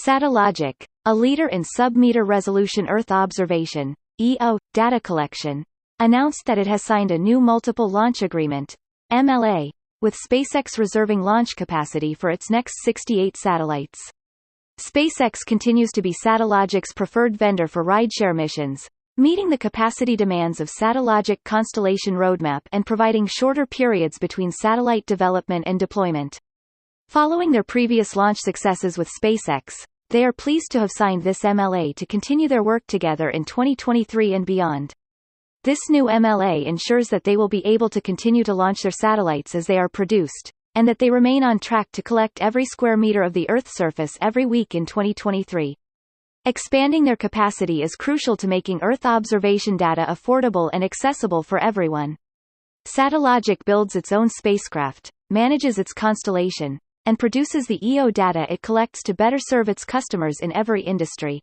SATL, a leader in sub-meter resolution Earth observation (EO) data collection, announced that it has signed a new multiple launch agreement (MLA) with SpaceX, reserving launch capacity for its next 68 satellites. SpaceX continues to be SATL's preferred vendor for rideshare missions, meeting the capacity demands of SATL constellation roadmap and providing shorter periods between satellite development and deployment. Following their previous launch successes with SpaceX, they are pleased to have signed this MLA to continue their work together in 2023 and beyond. This new MLA ensures that they will be able to continue to launch their satellites as they are produced, and that they remain on track to collect every square meter of the Earth's surface every week in 2023. Expanding their capacity is crucial to making Earth observation data affordable and accessible for everyone. SATL builds its own spacecraft, manages its constellation, and produces the EO data it collects to better serve its customers in every industry.